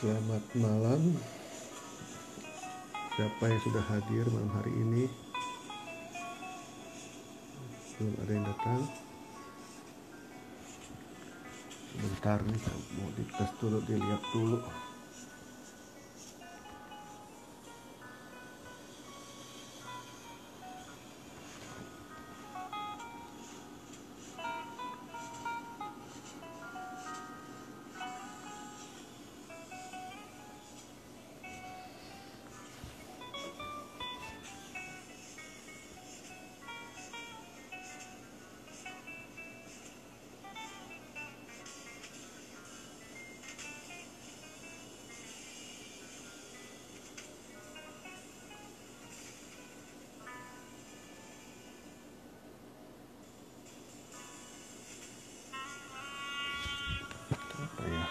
Selamat malam. Siapa yang sudah hadir malam hari ini? Belum ada yang datang. Sebentar nih, mau dites dulu, dilihat dulu. Apa ya?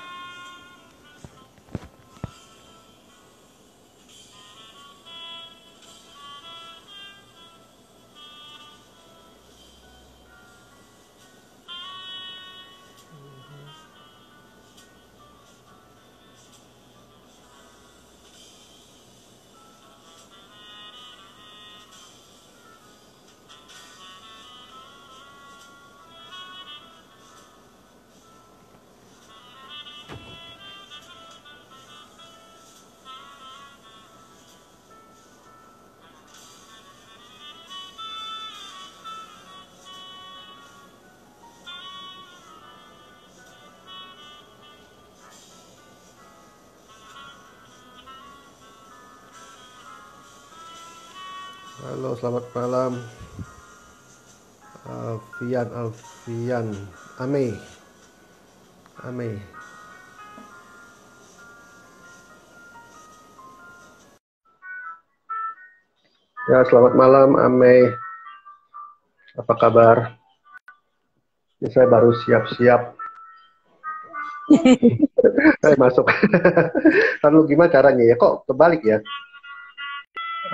Halo, selamat malam. Alfian, Ame. Ya, selamat malam, Ame. Apa kabar? Ini saya baru siap-siap. Saya masuk. Lalu gimana caranya ya? Kok terbalik ya?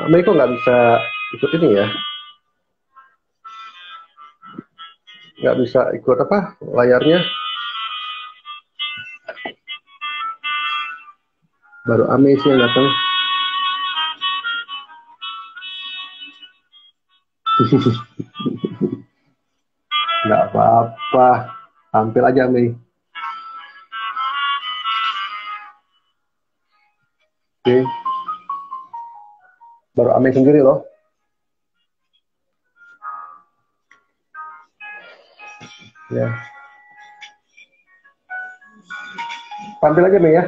Ame kok nggak bisa ikut ini ya? Nggak bisa ikut apa layarnya? Baru Ame sih yang datang. Nggak apa-apa, tampil aja Ame. Oke. Baru Ame sendiri loh. Ya. Tampil aja Ame ya.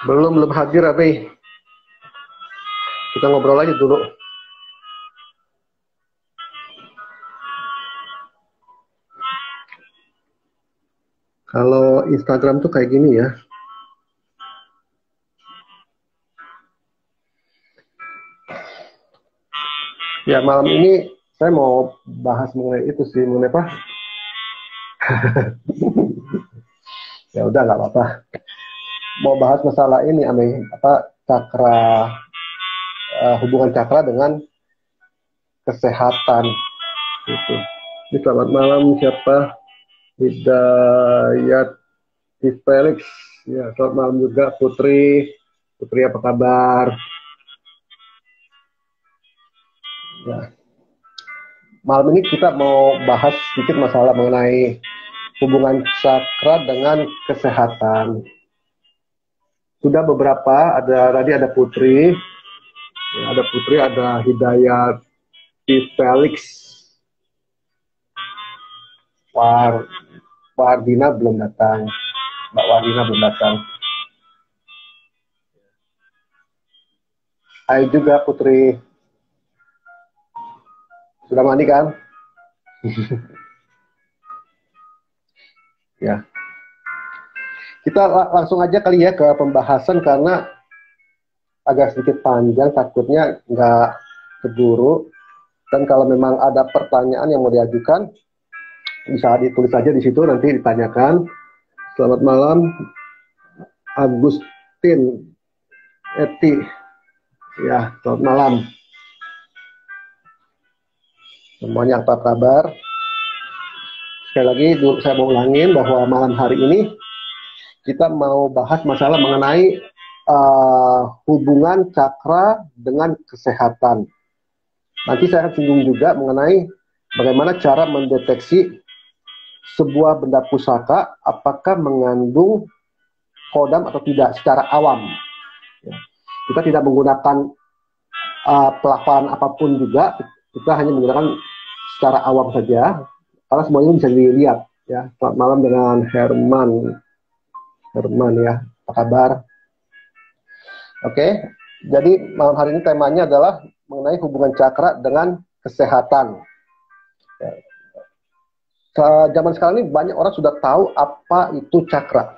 Belum hadir Ame. Kita ngobrol aja dulu. Kalau Instagram tuh kayak gini ya. Ya, malam ini saya mau bahas mengenai itu sih, mengenai apa? Ya udah, nggak apa-apa. Mau bahas masalah ini, Ame, apa cakra, hubungan cakra dengan kesehatan. Gitu. Ini selamat malam, siapa? Hidayat Felix. Ya, selamat malam juga Putri. Putri apa kabar? Ya. Malam ini kita mau bahas sedikit masalah mengenai hubungan cakra dengan kesehatan. Sudah beberapa, tadi ada Putri, ada Hidayat Felix, Wardina belum datang, Mbak Wardina belum datang. Hai juga Putri. Sudah mandi kan? ya. Kita langsung aja kali ya ke pembahasan karena agak sedikit panjang, takutnya nggak keburu. Dan kalau memang ada pertanyaan yang mau diajukan, bisa ditulis aja di situ, nanti ditanyakan. Selamat malam, Agustin Eti. Ya, selamat malam. Semuanya apa kabar? Sekali lagi, saya mau ulangin bahwa malam hari ini kita mau bahas masalah mengenai hubungan cakra dengan kesehatan. Nanti saya akan singgung juga mengenai bagaimana cara mendeteksi sebuah benda pusaka apakah mengandung kodam atau tidak secara awam. Kita tidak menggunakan pelafalan apapun juga, kita hanya menggunakan secara awam saja, karena semuanya bisa dilihat. Ya, selamat malam dengan Herman. Herman ya, apa kabar? Oke, jadi malam hari ini temanya adalah mengenai hubungan cakra dengan kesehatan. Ya. Zaman sekarang ini banyak orang sudah tahu apa itu cakra.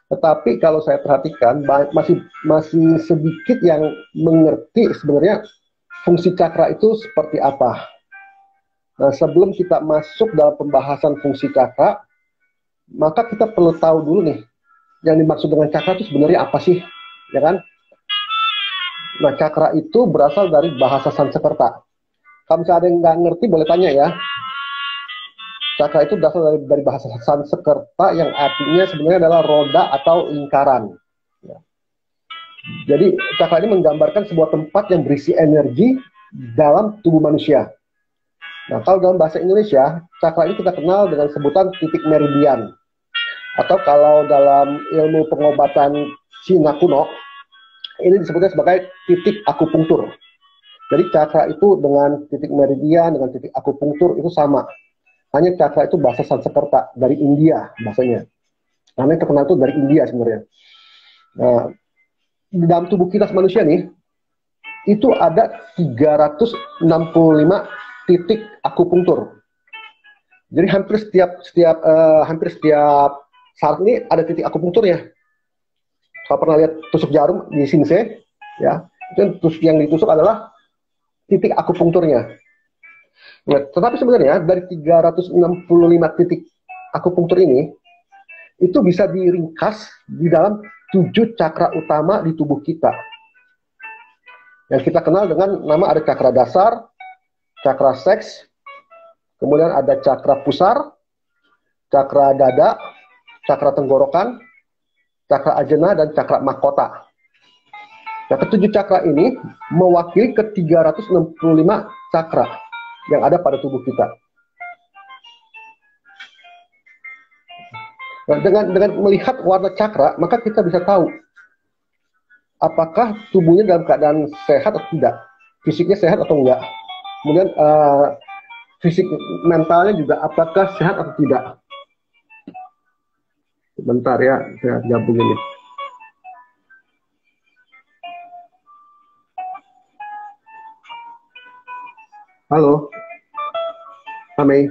Tetapi kalau saya perhatikan masih sedikit yang mengerti sebenarnya fungsi cakra itu seperti apa. Nah, sebelum kita masuk dalam pembahasan fungsi cakra, maka kita perlu tahu dulu nih, yang dimaksud dengan cakra itu sebenarnya apa sih, ya kan? Nah, cakra itu berasal dari bahasa Sanskerta. Kalau misalnya ada yang nggak ngerti, boleh tanya ya. Cakra itu berasal dari bahasa Sanskerta yang artinya sebenarnya adalah roda atau lingkaran. Ya. Jadi cakra ini menggambarkan sebuah tempat yang berisi energi dalam tubuh manusia. Nah, kalau dalam bahasa Indonesia, cakra ini kita kenal dengan sebutan titik meridian. Atau kalau dalam ilmu pengobatan Cina kuno, ini disebutnya sebagai titik akupunktur. Jadi cakra itu dengan titik meridian, dengan titik akupunktur itu sama. Hanya cakra itu bahasa Sanskerta, dari India bahasanya. Karena yang terkenal itu dari India sebenarnya. Nah, di dalam tubuh kita manusia nih, itu ada 365 titik akupunktur. Jadi hampir setiap saat ini ada titik akupunkturnya. Kalau pernah lihat tusuk jarum di Shinsei, ya, itu yang ditusuk adalah titik akupunkturnya. Nah, tetapi sebenarnya dari 365 titik akupunktur ini, itu bisa diringkas di dalam 7 cakra utama di tubuh kita. Yang kita kenal dengan nama ada cakra dasar, cakra seks, kemudian ada cakra pusar, cakra dada, cakra tenggorokan, cakra ajna, dan cakra mahkota. Nah, ke-7 cakra ini mewakili ke-365 cakra yang ada pada tubuh kita. Nah, dengan melihat warna cakra, maka kita bisa tahu apakah tubuhnya dalam keadaan sehat atau tidak, fisiknya sehat atau enggak. Kemudian fisik mentalnya juga apakah sehat atau tidak. Bentar ya, saya gabung ini. Halo, Amei.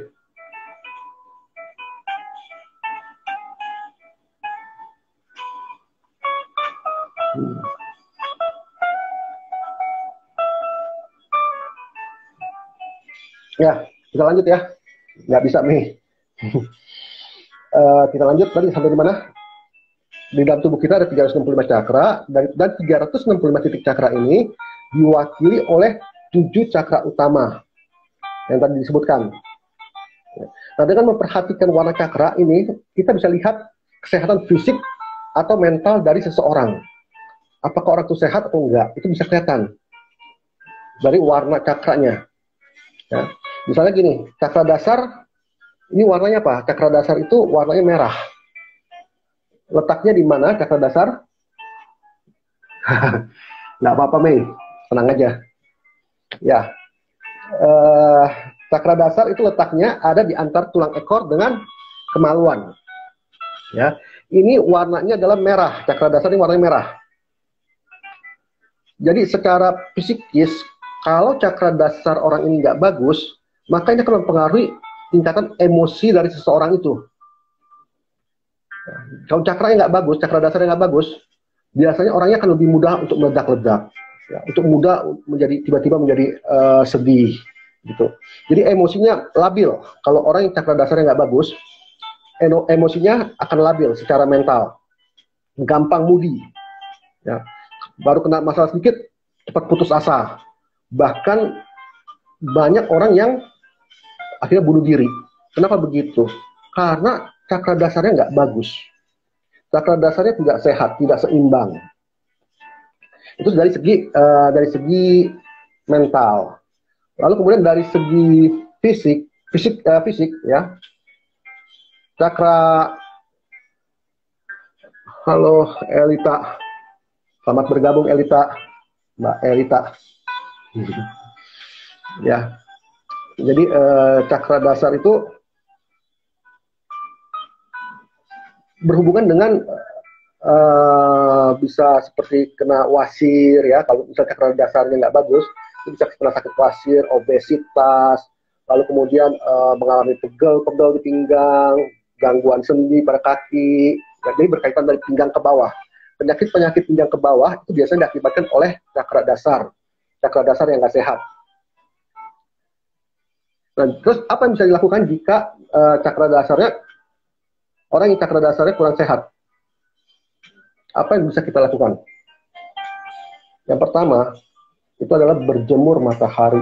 Ya, kita lanjut ya. Nggak bisa, Mei. Kita lanjut, tadi sampai di mana? Di dalam tubuh kita ada 365 cakra, dan 365 titik cakra ini diwakili oleh 7 cakra utama yang tadi disebutkan. Nah, dengan memperhatikan warna cakra ini, kita bisa lihat kesehatan fisik atau mental dari seseorang. Apakah orang itu sehat atau enggak, itu bisa kelihatan dari warna cakranya. Ya. Misalnya gini, cakra dasar, ini warnanya apa? Cakra dasar itu warnanya merah. Letaknya di mana cakra dasar? Nggak apa-apa, Mei. Tenang aja. Ya, cakra dasar itu letaknya ada di antar tulang ekor dengan kemaluan. Ya, ini warnanya adalah merah. Cakra dasar ini warnanya merah. Jadi secara psikis, kalau cakra dasar orang ini nggak bagus, maka ini akan mempengaruhi tingkatan emosi dari seseorang itu. Kalau cakranya nggak bagus, cakra dasarnya nggak bagus, biasanya orangnya akan lebih mudah untuk meledak-ledak, ya, untuk mudah menjadi tiba-tiba menjadi sedih, gitu. Jadi emosinya labil. Kalau orang yang cakra dasarnya nggak bagus, emosinya akan labil secara mental, gampang moody, ya. Baru kena masalah sedikit cepat putus asa. Bahkan banyak orang yang akhirnya bunuh diri. Kenapa begitu? Karena cakra dasarnya nggak bagus. Cakra dasarnya tidak sehat, tidak seimbang. Itu dari segi mental. Lalu kemudian dari segi fisik ya. Cakra, halo Elita, selamat bergabung Elita, Mbak Elita. Ya, jadi cakra dasar itu berhubungan dengan bisa seperti kena wasir ya. Kalau misalnya cakra dasarnya nggak bagus, itu bisa kena sakit wasir, obesitas, lalu kemudian mengalami pegel-pegel di pinggang, gangguan sendi pada kaki. Nah, jadi berkaitan dari pinggang ke bawah. Penyakit-penyakit pinggang ke bawah itu biasanya diakibatkan oleh cakra dasar yang nggak sehat. Nah, terus apa yang bisa dilakukan jika orang yang cakra dasarnya kurang sehat? Apa yang bisa kita lakukan? Yang pertama, itu adalah berjemur matahari.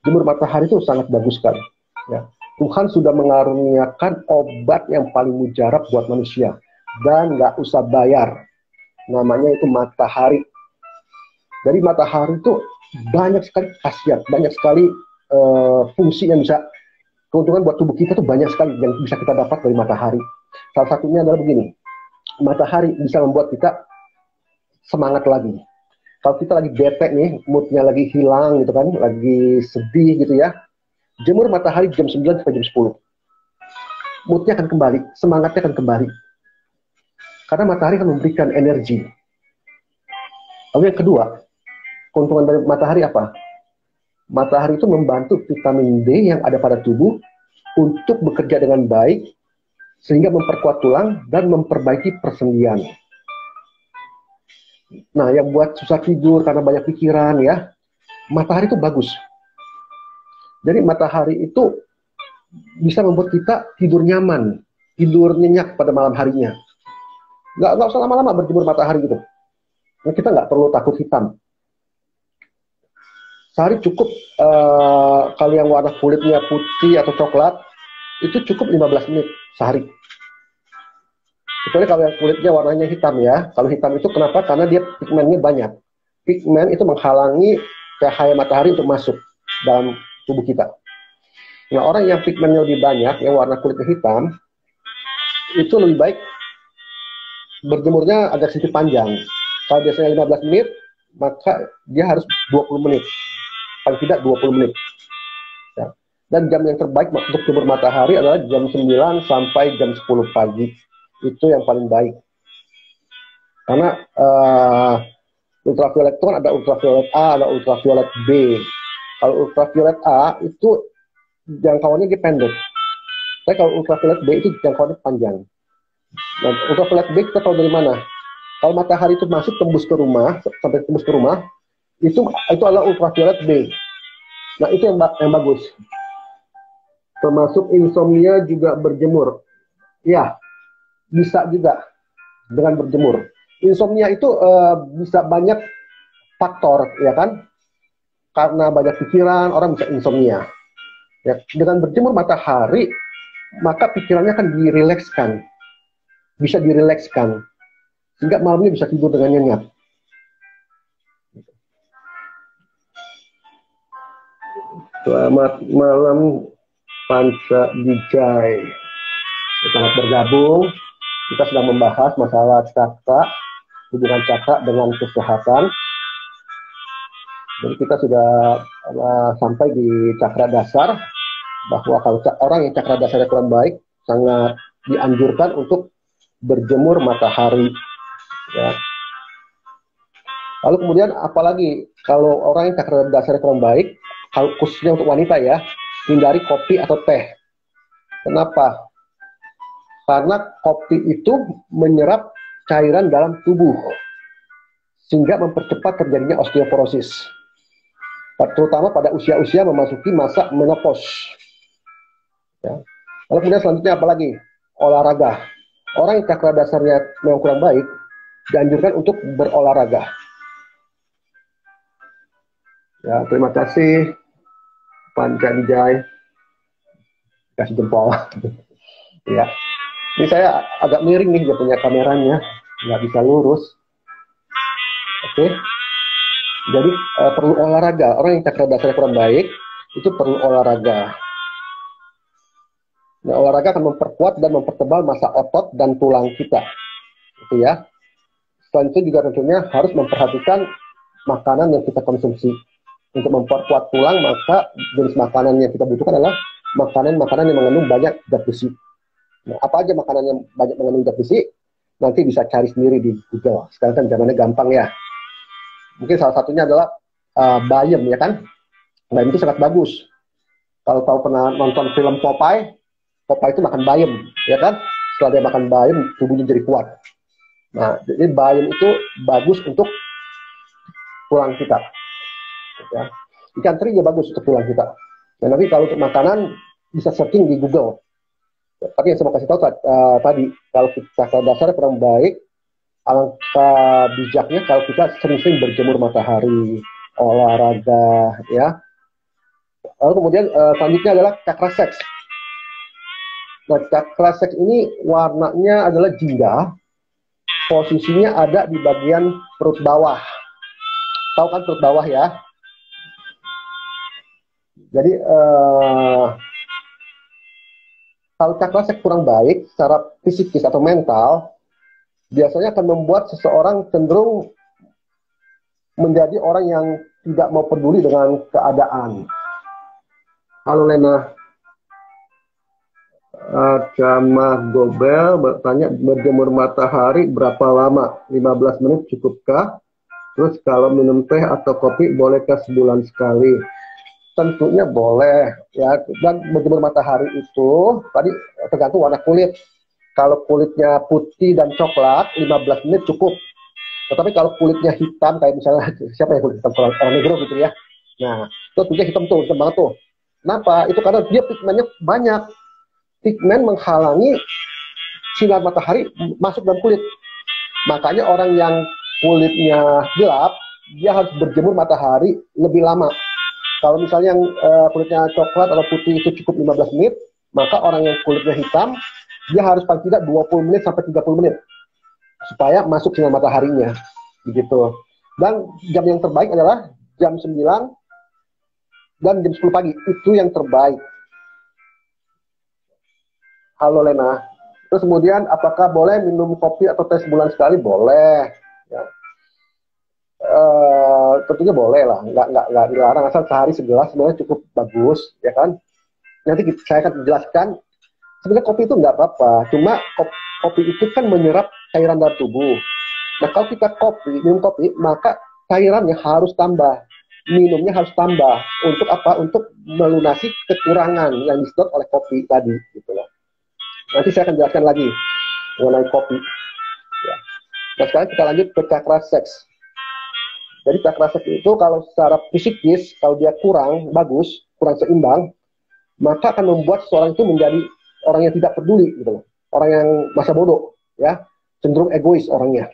Jemur matahari itu sangat bagus sekali. Ya. Tuhan sudah mengaruniakan obat yang paling mujarab buat manusia. Dan nggak usah bayar. Namanya itu matahari. Dari matahari itu banyak sekali khasiat, banyak sekali fungsi yang bisa, keuntungan buat tubuh kita tuh banyak sekali yang bisa kita dapat dari matahari. Salah satunya adalah begini, matahari bisa membuat kita semangat lagi. Kalau kita lagi bete nih, moodnya lagi hilang gitu kan, lagi sedih gitu ya, jemur matahari jam 9 sampai jam 10. Moodnya akan kembali, semangatnya akan kembali. Karena matahari akan memberikan energi. Lalu yang kedua, keuntungan dari matahari apa? Matahari itu membantu vitamin D yang ada pada tubuh untuk bekerja dengan baik, sehingga memperkuat tulang dan memperbaiki persendian. Nah, yang buat susah tidur karena banyak pikiran ya, matahari itu bagus. Jadi matahari itu bisa membuat kita tidur nyaman, tidur nyenyak pada malam harinya. Nggak usah lama-lama berjemur matahari gitu. Nah, kita nggak perlu takut hitam. Sehari cukup, kalau yang warna kulitnya putih atau coklat, itu cukup 15 menit sehari. Kecuali kalau yang kulitnya warnanya hitam ya. Kalau hitam itu kenapa? Karena dia pigmennya banyak. Pigmen itu menghalangi cahaya matahari untuk masuk dalam tubuh kita. Nah, orang yang pigmennya lebih banyak, yang warna kulitnya hitam, itu lebih baik berjemurnya agak sedikit panjang. Kalau biasanya 15 menit, maka dia harus 20 menit. Paling tidak 20 menit. Ya. Dan jam yang terbaik untuk jemur matahari adalah jam 9 sampai jam 10 pagi. Itu yang paling baik. Karena ultraviolet itu kan ada ultraviolet A, ada ultraviolet B. Kalau ultraviolet A itu jangkauannya pendek. Tapi kalau ultraviolet B itu jangkauannya panjang. Nah, ultraviolet B kita tahu dari mana? Kalau matahari itu masuk tembus ke rumah, sampai tembus ke rumah, itu adalah ultraviolet B. Nah, itu yang bagus. Termasuk insomnia juga berjemur. Ya, bisa juga dengan berjemur. Insomnia itu bisa banyak faktor, ya kan? Karena banyak pikiran, orang bisa insomnia. Ya, dengan berjemur matahari, maka pikirannya akan dirilekskan. Bisa dirilekskan. Sehingga malamnya bisa tidur dengan nyenyak. Selamat malam Panca Dijay. Selamat bergabung. Kita sedang membahas masalah cakra, hubungan cakra dengan kesehatan. Jadi kita sudah sampai di cakra dasar, bahwa kalau orang yang cakra dasarnya kurang baik, sangat dianjurkan untuk berjemur matahari. Ya. Lalu kemudian apalagi kalau orang yang cakra dasarnya kurang baik, khususnya untuk wanita ya, hindari kopi atau teh. Kenapa? Karena kopi itu menyerap cairan dalam tubuh, sehingga mempercepat terjadinya osteoporosis. Terutama pada usia-usia memasuki masa menopause. Ya. Lalu kemudian selanjutnya apa lagi? Olahraga. Orang yang cakra dasarnya memang kurang baik, dianjurkan untuk berolahraga. Ya, terima kasih Panca Wijay. Kasih jempol. Ya. Ini saya agak miring nih, dia punya kameranya, nggak bisa lurus. Oke. Jadi perlu olahraga. Orang yang cakra dasarnya kurang baik itu perlu olahraga. Nah, olahraga akan memperkuat dan mempertebal massa otot dan tulang kita, gitu ya. Selain itu juga tentunya harus memperhatikan makanan yang kita konsumsi. Untuk memperkuat tulang, maka jenis makanan yang kita butuhkan adalah makanan-makanan yang mengandung banyak zat besi. Nah, apa aja makanan yang banyak mengandung zat besi? Nanti bisa cari sendiri di Google. Sekarang kan zamannya gampang ya. Mungkin salah satunya adalah bayam, ya kan? Bayam itu sangat bagus. Kalau tahu pernah nonton film Popeye, Popeye itu makan bayam, ya kan? Setelah dia makan bayam, tubuhnya jadi kuat. Nah, jadi bayam itu bagus untuk tulang kita. Ya. Ikan teri juga bagus untuk tulang kita. Nah, nanti kalau untuk makanan bisa searching di Google. Tapi yang saya mau kasih tahu tadi, kalau kita dasarnya kurang baik, alangkah bijaknya kalau kita sering-sering berjemur matahari, olahraga, ya. Lalu kemudian selanjutnya adalah cakra seks. Nah, cakra seks ini warnanya adalah jingga, posisinya ada di bagian perut bawah. Tahu kan perut bawah ya? Jadi kalau cakra seks kurang baik secara fisikis atau mental, biasanya akan membuat seseorang cenderung menjadi orang yang tidak mau peduli dengan keadaan. Halo Lena. Camah Gobel bertanya, berjemur matahari berapa lama? 15 menit cukupkah? Terus kalau minum teh atau kopi bolehkah sebulan sekali? Tentunya boleh ya. Dan berjemur matahari itu tadi tergantung warna kulit. Kalau kulitnya putih dan coklat 15 menit cukup. Tetapi kalau kulitnya hitam kayak misalnya siapa yang kulit hitam, orang negro gitu ya. Nah, itu kulitnya hitam banget tuh. Kenapa? Itu karena dia pigmennya banyak. Pigmen menghalangi sinar matahari masuk dalam kulit. Makanya orang yang kulitnya gelap, dia harus berjemur matahari lebih lama. Kalau misalnya yang kulitnya coklat atau putih itu cukup 15 menit, maka orang yang kulitnya hitam, dia harus paling tidak 20 menit sampai 30 menit supaya masuk sinar mataharinya. Begitu. Dan jam yang terbaik adalah jam 9 dan jam 10 pagi. Itu yang terbaik. Halo Lena. Terus kemudian apakah boleh minum kopi atau teh sebulan sekali? Boleh. Ya. Tentunya boleh lah, nggak dilarang, asal sehari segelas sebenarnya cukup bagus, ya kan? Nanti saya akan menjelaskan. Sebenarnya kopi itu nggak apa-apa, cuma kopi itu kan menyerap cairan dalam tubuh. Nah kalau kita minum kopi, maka cairannya harus tambah, minumnya harus tambah. Untuk apa? Untuk melunasi kekurangan yang disedot oleh kopi tadi, gitu loh. Nanti saya akan jelaskan lagi mengenai kopi. Ya. Nah sekarang kita lanjut ke cakra seks. Jadi cakra seks itu kalau secara fisikis, kalau dia kurang bagus, kurang seimbang, maka akan membuat seseorang itu menjadi orang yang tidak peduli, gitu loh. Orang yang masa bodoh, ya, cenderung egois orangnya.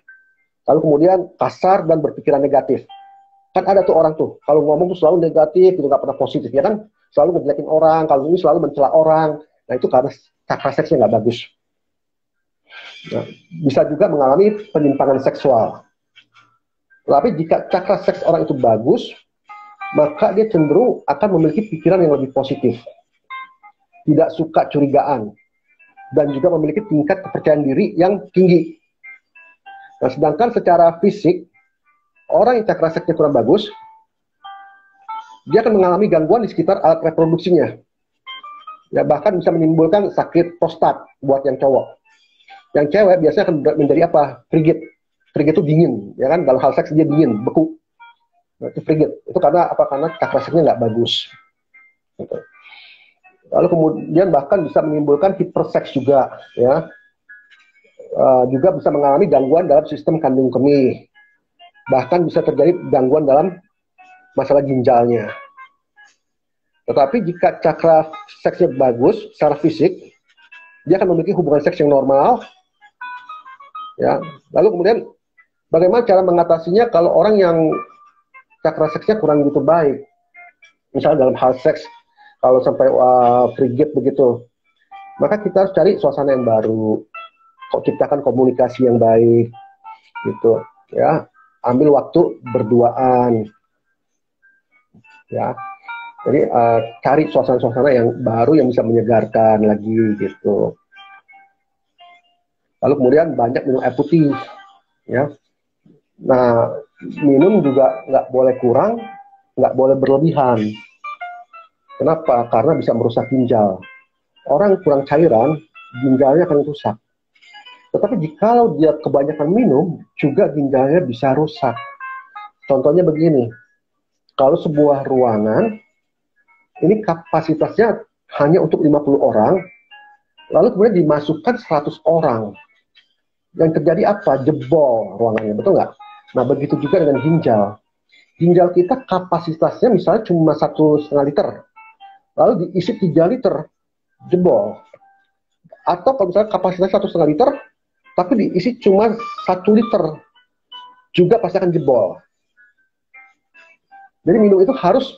Lalu kemudian kasar dan berpikiran negatif. Kan ada tuh orang tuh, kalau ngomong tuh selalu negatif, gitu, nggak pernah positif, ya kan? Selalu ngejelekin orang, kalau ini selalu mencela orang. Nah itu karena cakra seksnya nggak bagus. Nah, bisa juga mengalami penyimpangan seksual. Tapi jika cakra seks orang itu bagus, maka dia cenderung akan memiliki pikiran yang lebih positif. Tidak suka curigaan. Dan juga memiliki tingkat kepercayaan diri yang tinggi. Nah, sedangkan secara fisik, orang yang cakra seksnya kurang bagus, dia akan mengalami gangguan di sekitar alat reproduksinya. Ya, bahkan bisa menimbulkan sakit prostat buat yang cowok. Yang cewek biasanya akan menjadi apa? Frigid. Frigid itu dingin, ya kan? Dalam hal seks dia dingin, beku. Nah, itu frigid. Itu karena apa? Karena cakra seksnya nggak bagus. Gitu. Lalu kemudian bahkan bisa menimbulkan hiperseks juga, ya. juga bisa mengalami gangguan dalam sistem kandung kemih. Bahkan bisa terjadi gangguan dalam masalah ginjalnya. Tetapi jika cakra seksnya bagus secara fisik, dia akan memiliki hubungan seks yang normal. Ya. Lalu kemudian bagaimana cara mengatasinya kalau orang yang cakra seksnya kurang begitu baik? Misalnya dalam hal seks, kalau sampai frigid begitu, maka kita harus cari suasana yang baru, ciptakan komunikasi yang baik, gitu. Ya, ambil waktu berduaan, ya. Jadi cari suasana-suasana yang baru yang bisa menyegarkan lagi, gitu. Lalu kemudian banyak minum air putih, ya. Nah, minum juga nggak boleh kurang, nggak boleh berlebihan. Kenapa? Karena bisa merusak ginjal. Orang kurang cairan, ginjalnya akan rusak. Tetapi jikalau dia kebanyakan minum, juga ginjalnya bisa rusak. Contohnya begini, kalau sebuah ruangan, ini kapasitasnya hanya untuk 50 orang, lalu kemudian dimasukkan 100 orang. Yang terjadi apa? Jebol ruangannya, betul nggak? Nah, begitu juga dengan ginjal. Ginjal kita kapasitasnya misalnya cuma 1,5 liter, lalu diisi 3 liter, jebol. Atau kalau misalnya kapasitasnya 1,5 liter, tapi diisi cuma 1 liter, juga pasti akan jebol. Jadi minum itu harus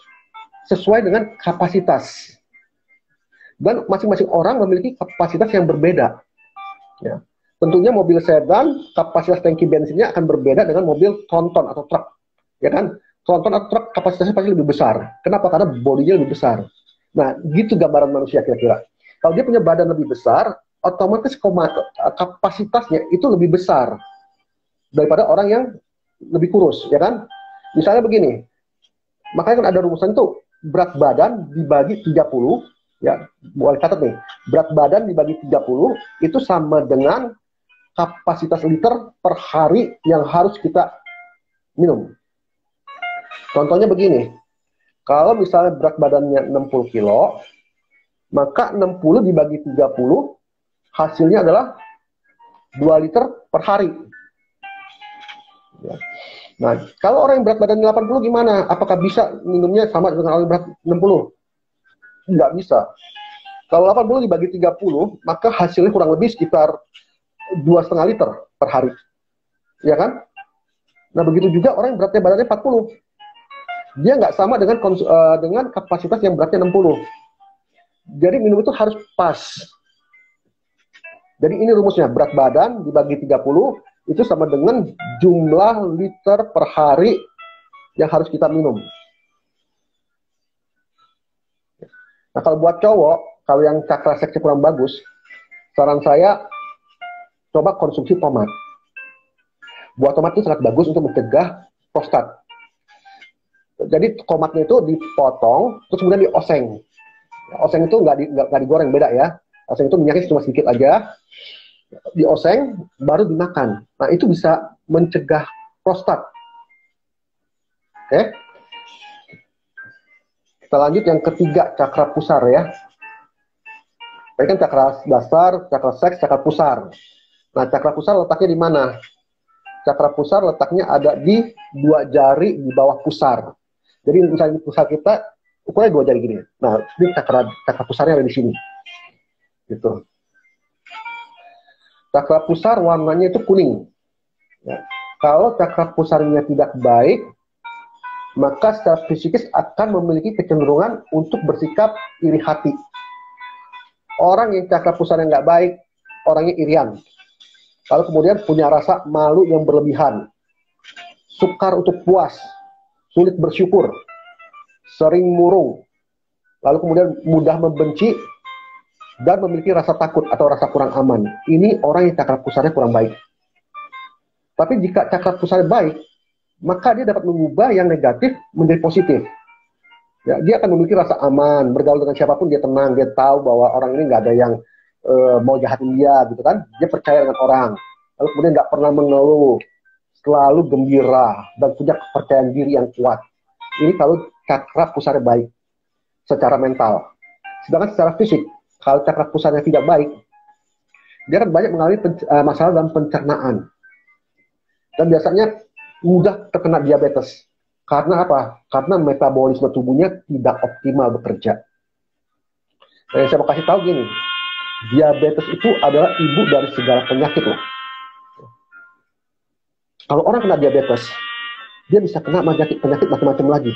sesuai dengan kapasitas. Dan masing-masing orang memiliki kapasitas yang berbeda. Ya. Tentunya mobil sedan, kapasitas tangki bensinnya akan berbeda dengan mobil tronton atau truk. Ya kan? Tronton atau truk kapasitasnya pasti lebih besar. Kenapa? Karena bodinya lebih besar. Nah, gitu gambaran manusia kira-kira. Kalau dia punya badan lebih besar, otomatis kapasitasnya itu lebih besar daripada orang yang lebih kurus, ya kan? Misalnya begini, makanya kan ada rumusan itu, berat badan dibagi 30, ya, boleh catat nih, berat badan dibagi 30 itu sama dengan kapasitas liter per hari yang harus kita minum. Contohnya begini, kalau misalnya berat badannya 60 kilo, maka 60 dibagi 30, hasilnya adalah 2 liter per hari. Nah, kalau orang yang berat badan 80 gimana? Apakah bisa minumnya sama dengan orang yang berat 60? Nggak bisa. Kalau 80 dibagi 30, maka hasilnya kurang lebih sekitar 2,5 liter per hari. Ya kan? Nah, begitu juga orang yang beratnya badannya 40. Dia nggak sama dengan kapasitas yang beratnya 60. Jadi minum itu harus pas. Jadi ini rumusnya, berat badan dibagi 30 itu sama dengan jumlah liter per hari yang harus kita minum. Nah, kalau buat cowok, kalau yang cakra seksnya kurang bagus, saran saya coba konsumsi tomat. Buah tomat itu sangat bagus untuk mencegah prostat. Jadi tomatnya itu dipotong, terus kemudian dioseng. Oseng itu nggak digoreng, beda ya. Oseng itu minyaknya cuma sedikit aja, dioseng, baru dimakan. Nah, itu bisa mencegah prostat. Oke. Kita lanjut yang ketiga, cakra pusar ya. Tadi kan cakra dasar, cakra seks, cakra pusar. Nah, cakra pusar letaknya di mana? Cakra pusar letaknya ada di 2 jari di bawah pusar. Jadi misalnya pusar kita ukurannya 2 jari gini. Nah, ini cakra pusarnya ada di sini. Gitu. Cakra pusar warnanya itu kuning. Ya. Kalau cakra pusarnya tidak baik, maka secara psikis akan memiliki kecenderungan untuk bersikap iri hati. Orang yang cakra pusarnya nggak baik, orangnya irian. Lalu kemudian punya rasa malu yang berlebihan, sukar untuk puas, sulit bersyukur, sering murung, lalu kemudian mudah membenci, dan memiliki rasa takut atau rasa kurang aman. Ini orang yang cakra pusarnya kurang baik. Tapi jika cakra pusarnya baik, maka dia dapat mengubah yang negatif menjadi positif. Ya, dia akan memiliki rasa aman, bergaul dengan siapapun dia tenang, dia tahu bahwa orang ini nggak ada yang mau jahatin dia, gitu kan? Dia percaya dengan orang, lalu kemudian nggak pernah mengeluh, selalu gembira dan punya kepercayaan diri yang kuat. Ini kalau cakra pusarnya baik secara mental. Sedangkan secara fisik, kalau cakra pusarnya tidak baik, dia kan banyak mengalami masalah dalam pencernaan. Dan biasanya mudah terkena diabetes. Karena apa? Karena metabolisme tubuhnya tidak optimal bekerja. Nah, yang saya mau kasih tahu gini, diabetes itu adalah ibu dari segala penyakit loh. Kalau orang kena diabetes, dia bisa kena penyakit macam-macam lagi.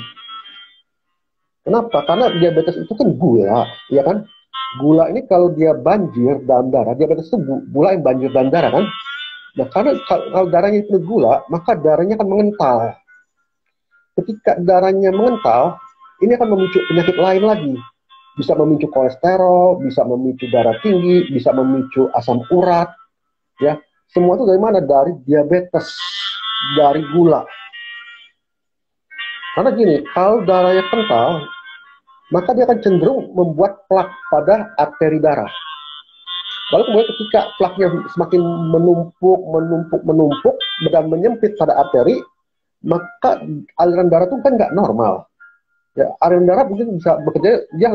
Kenapa? Karena diabetes itu kan gula, ya kan? Gula ini kalau dia banjir dalam darah, diabetes itu gula yang banjir dalam darah kan? Nah, karena kalau darahnya itu gula, maka darahnya akan mengental. Ketika darahnya mengental, ini akan memicu penyakit lain lagi. Bisa memicu kolesterol, bisa memicu darah tinggi, bisa memicu asam urat, ya. Semua itu dari mana? Dari diabetes, dari gula. Karena gini, kalau darahnya kental, maka dia akan cenderung membuat plak pada arteri darah. Lalu kemudian ketika plaknya semakin menumpuk dan menyempit pada arteri, maka aliran darah itu kan nggak normal. Ya, aliran darah mungkin bisa bekerja dia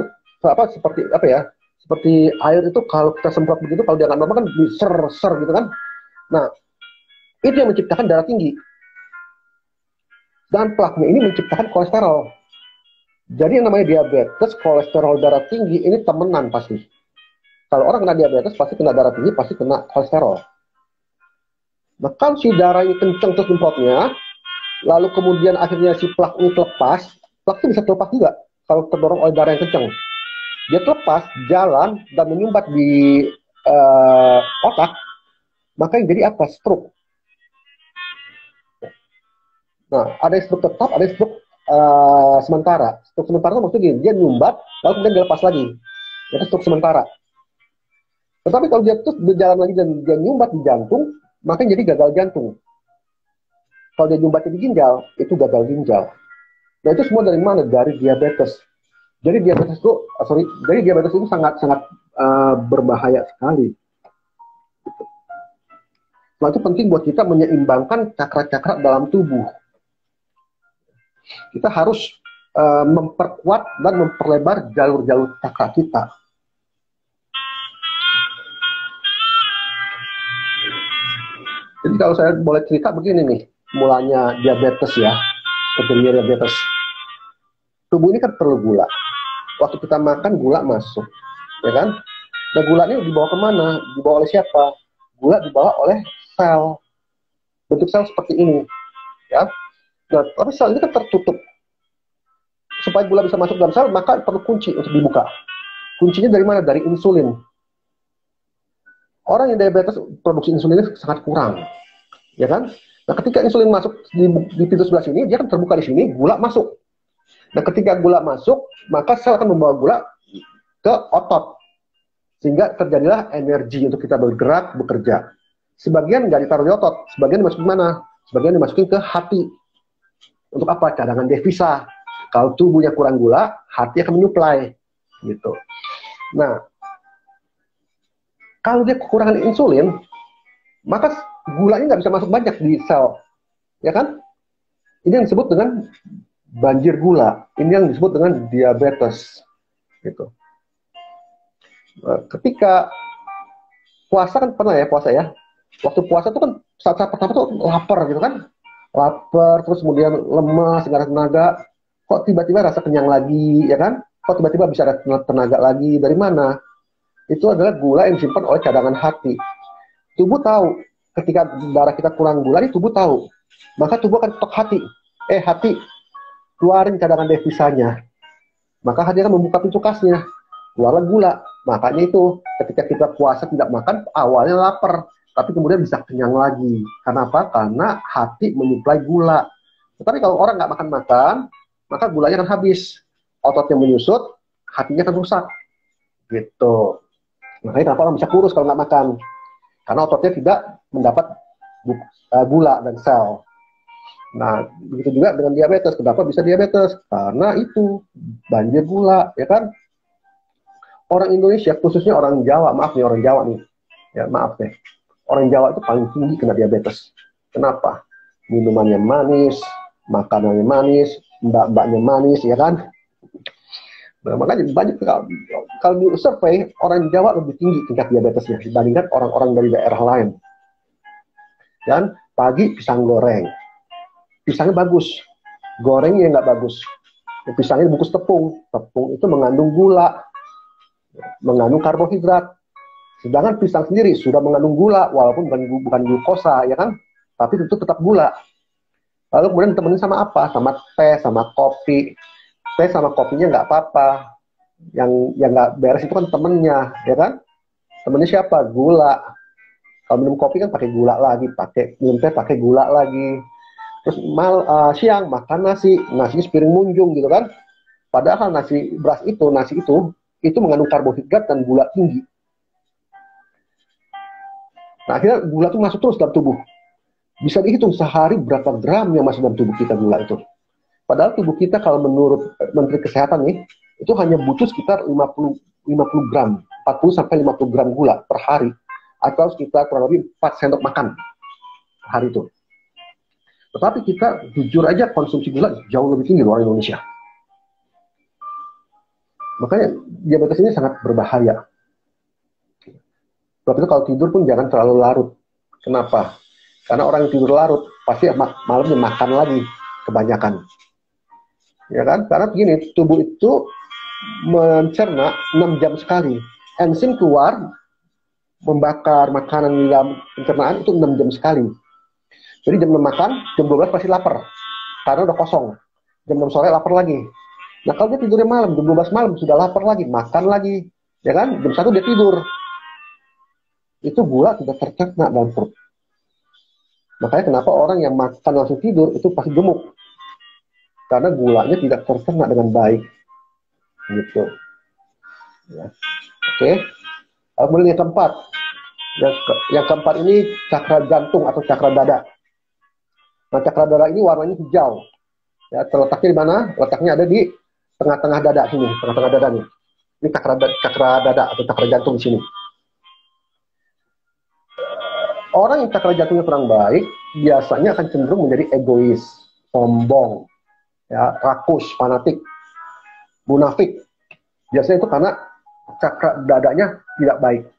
seperti air itu kalau kita semprot begitu, kalau dia nggak normal kan ser gitu kan. Nah, itu yang menciptakan darah tinggi. Dan plaknya ini menciptakan kolesterol. Jadi yang namanya diabetes, kolesterol darah tinggi ini temenan pasti. Kalau orang kena diabetes pasti kena darah tinggi, pasti kena kolesterol. Nah, kalau si darah ini kenceng terus semprotnya, lalu kemudian akhirnya si plak ini terlepas, plak itu bisa terlepas juga kalau terdorong oleh darah yang kenceng. Dia terlepas, jalan, dan menyumbat di otak, maka yang jadi apa? Stroke. Nah, ada yang stroke tetap, ada yang stroke sementara. Stroke sementara itu maksudnya gini, dia nyumbat, lalu kemudian dia lepas lagi. Itu stroke sementara. Tetapi kalau dia terus berjalan lagi dan dia nyumbat di jantung, maka jadi gagal jantung. Kalau dia nyumbatnya di ginjal, itu gagal ginjal. Nah, itu semua dari mana? Dari diabetes. Jadi diabetes itu sangat-sangat berbahaya sekali. Nah, itu penting buat kita menyeimbangkan cakra-cakra dalam tubuh. Kita harus memperkuat dan memperlebar jalur-jalur cakra kita. Jadi kalau saya boleh cerita begini nih, mulanya diabetes ya, terjadinya diabetes. Tubuh ini kan perlu gula. Waktu kita makan, gula masuk, ya kan? Nah, gula ini dibawa kemana? Dibawa oleh siapa? Gula dibawa oleh sel. Bentuk sel seperti ini, ya. Nah, tapi sel ini kan tertutup. Supaya gula bisa masuk dalam sel, maka perlu kunci untuk dibuka. Kuncinya dari mana? Dari insulin. Orang yang diabetes produksi insulinnya sangat kurang, ya kan? Nah, ketika insulin masuk di pintu sebelah sini, dia akan terbuka di sini, gula masuk. Nah, ketika gula masuk, maka sel akan membawa gula ke otot, sehingga terjadilah energi untuk kita bergerak, bekerja. Sebagian nggak ditaruh di otot, sebagian dimasukin mana? Sebagian dimasukin ke hati. Untuk apa? Cadangan devisa. Kalau tubuhnya kurang gula, hati akan menyuplai, gitu. Nah, kalau dia kekurangan insulin, maka gulanya nggak bisa masuk banyak di sel, ya kan? Ini yang disebut dengan banjir gula. Ini yang disebut dengan diabetes, gitu. Nah, ketika puasa kan pernah ya puasa ya. Waktu puasa itu kan saat-saat pertama tuh lapar gitu kan, lapar terus kemudian lemas, nggak ada tenaga. Kok tiba-tiba rasa kenyang lagi, ya kan? Kok tiba-tiba bisa ada tenaga lagi? Dari mana? Itu adalah gula yang disimpan oleh cadangan hati. Tubuh tahu, ketika darah kita kurang gula, tubuh tahu. Maka tubuh akan ketok hati. Hati, keluarin cadangan devisanya. Maka hati akan membuka pintu kasnya. Keluarlah gula. Makanya itu, ketika kita puasa tidak makan, awalnya lapar. Tapi kemudian bisa kenyang lagi. Karena apa? Karena hati menyuplai gula. Tetapi kalau orang nggak makan-makan, maka gulanya akan habis. Ototnya menyusut, hatinya akan rusak. Gitu. Makanya kenapa orang bisa kurus kalau nggak makan? Karena ototnya tidak mendapat gula dan sel. Nah, begitu juga dengan diabetes. Kenapa bisa diabetes? Karena itu banjir gula, ya kan? Orang Indonesia, khususnya orang Jawa, maaf nih orang Jawa nih, ya maaf deh. Orang Jawa itu paling tinggi kena diabetes. Kenapa? Minumannya manis, makanannya manis, mbak-mbaknya manis, ya kan? Nah, makanya banyak kalau di survei orang Jawa lebih tinggi tingkat diabetesnya dibandingkan orang-orang dari daerah lain. Dan pagi pisang goreng, pisangnya bagus, gorengnya nggak bagus. Pisangnya dibungkus tepung, tepung itu mengandung gula, mengandung karbohidrat. Sedangkan pisang sendiri sudah mengandung gula, walaupun bukan glukosa, ya kan? Tapi itu tetap gula. Lalu kemudian temenin sama apa? Sama teh, sama kopi. Teh sama kopinya nggak apa-apa. Yang nggak beres itu kan temennya, ya kan? Temennya siapa? Gula. Kalau minum kopi kan pakai gula lagi, pakai minum teh pakai gula lagi. Terus siang makan nasi, nasinya sepiring munjung gitu kan? Padahal nasi itu mengandung karbohidrat dan gula tinggi. Nah, akhirnya gula itu masuk terus dalam tubuh. Bisa dihitung sehari berapa gram yang masuk dalam tubuh kita gula itu. Padahal tubuh kita kalau menurut Menteri Kesehatan nih, itu hanya butuh sekitar 50 gram, 40 sampai 50 gram gula per hari. Atau sekitar kurang lebih 4 sendok makan per hari itu. Tetapi kita jujur aja konsumsi gula jauh lebih tinggi luar Indonesia. Makanya diabetes ini sangat berbahaya. Sebab itu kalau tidur pun jangan terlalu larut. Kenapa? Karena orang yang tidur larut pasti malamnya makan lagi kebanyakan. Ya kan? Karena begini, tubuh itu mencerna 6 jam sekali. Enzim keluar membakar makanan di dalam pencernaan itu 6 jam sekali. Jadi jam 6 makan, jam 12 pasti lapar. Karena udah kosong. Jam 6 sore lapar lagi. Nah kalau dia tidurnya malam, jam 12 malam sudah lapar lagi, makan lagi. Ya kan? Jam 1 dia tidur. Itu gula tidak tercerna dalam perut. Makanya kenapa orang yang makan langsung tidur itu pasti gemuk. Karena gulanya tidak tercerna dengan baik. Gitu. Ya. Oke. Kemudian yang keempat. Yang keempat ini cakra jantung atau cakra dada. Nah, cakra dada ini warnanya hijau. Ya, terletaknya di mana? Letaknya ada di tengah-tengah dada sini, tengah-tengah dada nih. Ini cakra dada atau cakra jantung di sini. Orang yang cakra jantungnya kurang baik biasanya akan cenderung menjadi egois, sombong, ya, rakus, fanatik, munafik. Biasanya itu karena cakra dadanya tidak baik.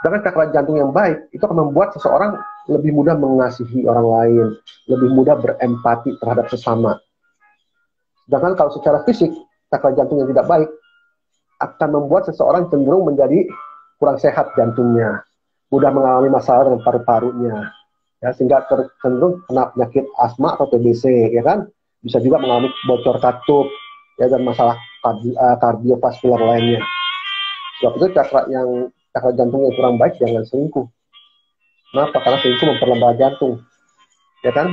Sedangkan cakra jantung yang baik itu akan membuat seseorang lebih mudah mengasihi orang lain, lebih mudah berempati terhadap sesama. Sedangkan kalau secara fisik, cakra jantung yang tidak baik akan membuat seseorang cenderung menjadi kurang sehat jantungnya, mudah mengalami masalah dengan paru-parunya, ya, sehingga cenderung kena penyakit asma atau TBC, ya kan? Bisa juga mengalami bocor katup, ya, dan masalah kardiovaskular lainnya. Sebab itu cakra jantung yang kurang baik jangan selingkuh. Kenapa? Karena selingkuh memperlemah jantung, ya kan?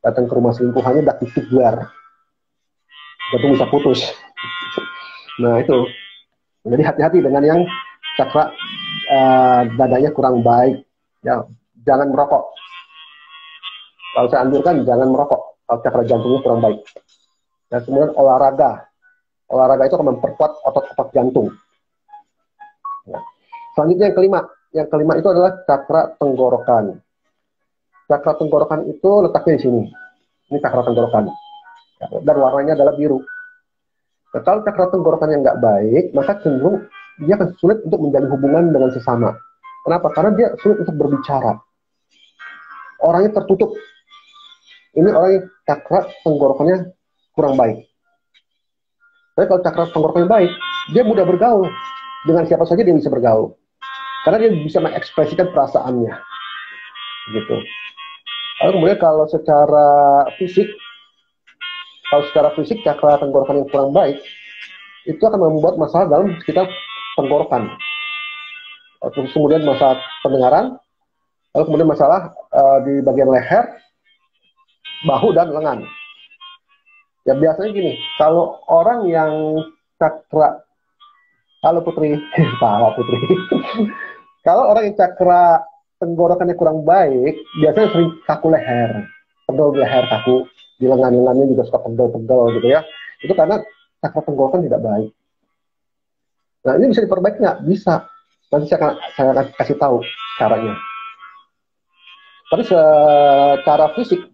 Datang ke rumah selingkuhannya dak dikejar, jantung bisa putus. Nah itu, jadi hati-hati dengan yang cakra dadanya kurang baik. Ya, jangan merokok. Kalau saya anjurkan jangan merokok kalau cakra jantungnya kurang baik. Dan kemudian olahraga itu akan memperkuat otot-otot jantung. Ya. Selanjutnya yang kelima itu adalah cakra tenggorokan. Cakra tenggorokan itu letaknya di sini. Ini cakra tenggorokan. Dan warnanya adalah biru. Nah, kalau cakra tenggorokan yang nggak baik, maka cenderung dia akan sulit untuk menjalin hubungan dengan sesama. Kenapa? Karena dia sulit untuk berbicara. Orangnya tertutup. Ini orang yang cakra tenggorokannya kurang baik. Tapi kalau cakra tenggorokannya baik, dia mudah bergaul. Dengan siapa saja dia bisa bergaul. Karena dia bisa mengekspresikan perasaannya. Gitu. Lalu kemudian kalau secara fisik cakra tenggorokan yang kurang baik, itu akan membuat masalah dalam sekitar tenggorokan. Terus kemudian masalah pendengaran, lalu kemudian masalah di bagian leher, bahu, dan lengan. Ya biasanya gini, kalau orang yang cakra, halo Putri, Putri. Kalau orang yang cakra tenggorokannya kurang baik, biasanya sering kaku leher, pegel leher kaku, di lengan-lengannya juga suka pegel-pegel gitu ya. Itu karena cakra tenggorokan tidak baik. Nah ini bisa diperbaiki nggak? Bisa. Nanti saya akan kasih tahu caranya. Tapi secara fisik,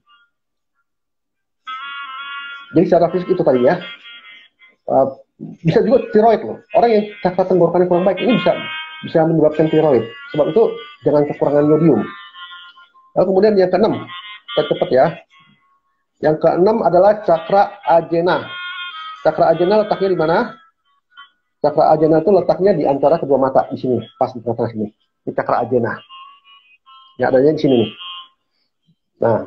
jadi secara fisik itu tadi ya, Bisa juga tiroid loh. Orang yang cakra tenggorokannya kurang baik ini bisa menyebabkan tiroid. Sebab itu jangan kekurangan yodium. Lalu kemudian yang keenam, kita cepat ya. Yang keenam adalah cakra ajena. Cakra ajena letaknya di mana? Cakra ajena itu letaknya di antara kedua mata di sini, pas di tengah sini. Ini cakra ajena. Ya, adanya di sini nih. Nah,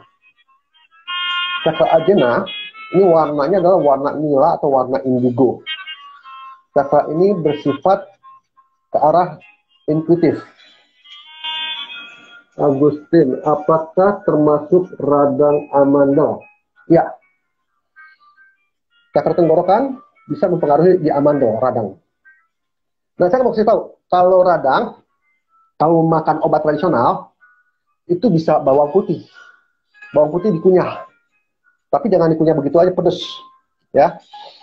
cakra ajena ini warnanya adalah warna nila atau warna indigo. Cakra ini bersifat ke arah intuitif. Agustin, apakah termasuk radang amandel? Ya. Cakra tenggorokan bisa mempengaruhi di amandel, radang. Nah, saya mau kasih tahu, kalau radang, kalau makan obat tradisional, itu bisa bawang putih. Bawang putih dikunyah. Tapi jangan dikunyah begitu aja, pedes. Ya.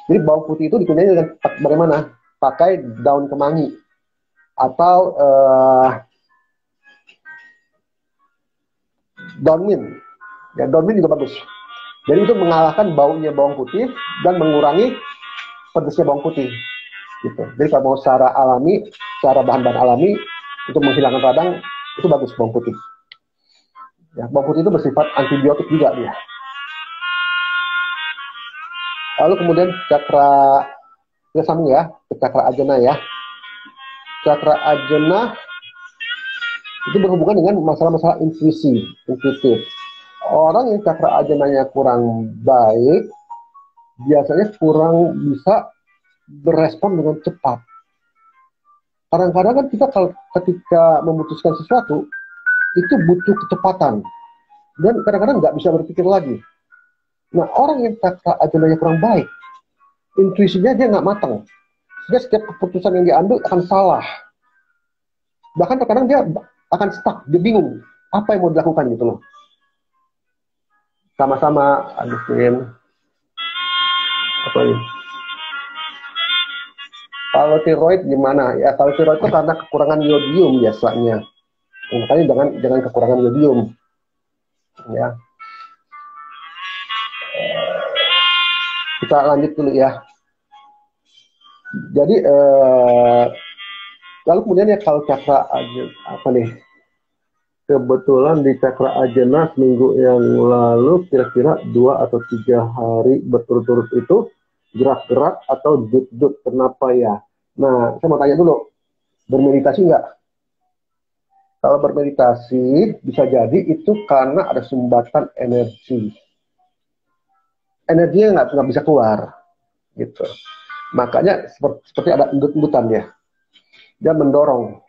Jadi bawang putih itu dikunyahnya dengan bagaimana? Pakai daun kemangi. Atau daun mint. Ya, daun mint juga bagus. Jadi itu mengalahkan baunya bawang putih dan mengurangi pedasnya bawang putih. Gitu. Jadi kalau mau secara alami, secara bahan-bahan alami untuk menghilangkan radang itu bagus bawang putih. Ya, bawang putih itu bersifat antibiotik juga dia. Lalu kemudian cakra, kita sambung ya, ke cakra ajena ya. Cakra ajena itu berhubungan dengan masalah-masalah intuisi, intuitif. Orang yang cakra ajenanya kurang baik, biasanya kurang bisa berespon dengan cepat. Kadang-kadang kan kita kalau ketika memutuskan sesuatu, itu butuh kecepatan. Dan kadang-kadang nggak bisa berpikir lagi. Nah, orang yang cakra ajenanya kurang baik, intuisinya dia nggak matang. Sehingga setiap keputusan yang diambil akan salah. Bahkan terkadang dia akan stuck, dia bingung. Apa yang mau dilakukan gitu loh. Sama-sama, Agustin. Apa ini? Kalau tiroid gimana? Ya, kalau tiroid itu karena kekurangan yodium biasanya. Makanya jangan kekurangan yodium. Ya. Kita lanjut dulu ya. Jadi lalu kemudian ya kalau cakra apa nih? Kebetulan di cakra ajena seminggu yang lalu kira-kira 2 atau 3 hari berturut-turut itu gerak-gerak atau dut-dut. Kenapa ya? Nah, saya mau tanya dulu, bermeditasi nggak? Kalau bermeditasi bisa jadi itu karena ada sumbatan energi. Energinya nggak bisa keluar, gitu. Makanya seperti ada endut-endutan ya, dia mendorong,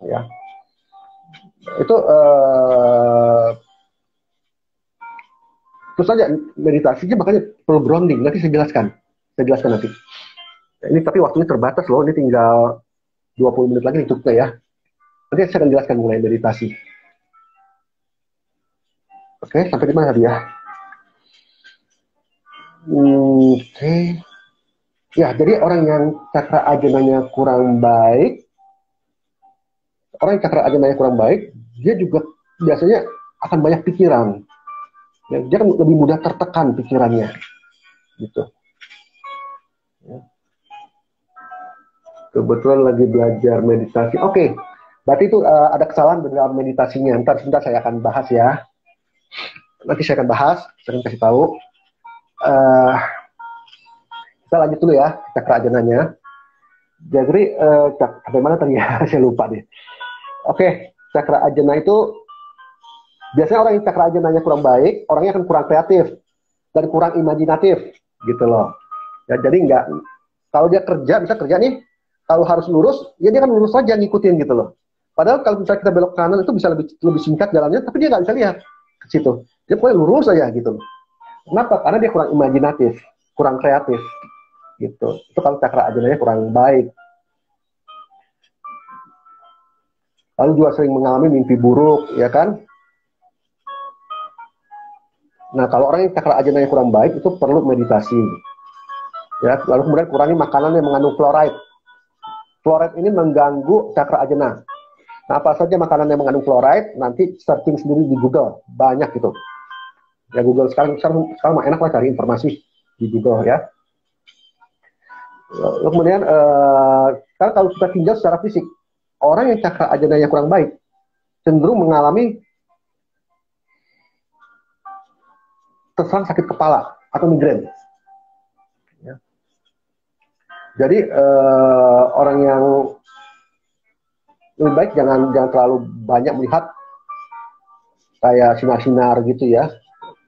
ya. Itu terus saja meditasinya makanya perlu grounding. Nanti saya jelaskan nanti. Nah, ini tapi waktunya terbatas loh, ini tinggal 20 menit lagi cukup ya. Nanti saya akan jelaskan mengenai meditasi. Oke, sampai di mana tadi ya? Oke. Ya, jadi orang yang cakra ajenanya kurang baik, dia juga biasanya akan banyak pikiran. Ya, dia kan lebih mudah tertekan pikirannya, gitu. Ya. Kebetulan lagi belajar meditasi. Oke, berarti itu ada kesalahan dalam meditasinya. Sebentar saya akan bahas ya. Nanti saya akan bahas, saya akan kasih tahu. Kita lanjut dulu ya, cakra ajenanya. Jadi, sampai mana tadi ya? Saya lupa deh. Oke, cakra ajena itu biasanya orang yang cakra ajenanya kurang baik, orangnya akan kurang kreatif dan kurang imajinatif, gitu loh. Ya, jadi nggak, kalau dia kerja, bisa kerja nih, kalau harus lurus, ya dia kan lurus aja ngikutin gitu loh. Padahal kalau misalnya kita belok kanan itu bisa lebih singkat jalannya, tapi dia nggak bisa lihat ke situ. Dia pokoknya lurus aja gitu loh. Kenapa? Karena dia kurang imajinatif, kurang kreatif, gitu. Itu kalau cakra ajenanya kurang baik. Lalu juga sering mengalami mimpi buruk, ya kan? Nah, kalau orang yang cakra ajenanya kurang baik, itu perlu meditasi. Ya, lalu kemudian kurangi makanan yang mengandung fluoride. Fluoride ini mengganggu cakra ajena. Nah, apa saja makanan yang mengandung fluoride, nanti searching sendiri di Google. Banyak gitu. Ya, Google sekarang enak lah cari informasi di Google ya. Lalu kemudian sekarang kalau kita tinjau secara fisik, orang yang cakra ajananya kurang baik cenderung mengalami terserang sakit kepala atau migrain. Ya. Jadi orang yang lebih baik jangan terlalu banyak melihat kayak sinar-sinar gitu ya,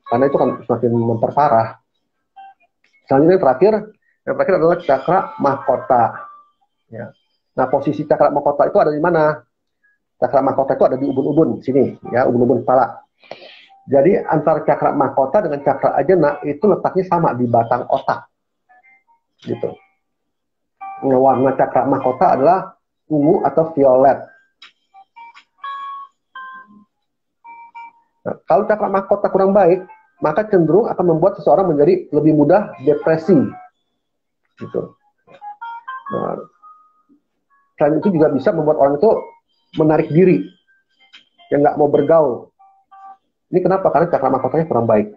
karena itu kan semakin memperparah. Selanjutnya yang terakhir adalah cakra mahkota. Ya. Nah, posisi cakra mahkota itu ada di mana? Cakra mahkota itu ada di ubun-ubun sini, ya, ubun-ubun kepala. Jadi antara cakra mahkota dengan cakra ajna itu letaknya sama di batang otak, gitu. Nah, warna cakra mahkota adalah ungu atau violet. Nah, kalau cakra mahkota kurang baik, maka cenderung akan membuat seseorang menjadi lebih mudah depresi, gitu. Nah, selain itu juga bisa membuat orang itu menarik diri, yang nggak mau bergaul. Ini kenapa? Karena cakra mahkotanya kurang baik.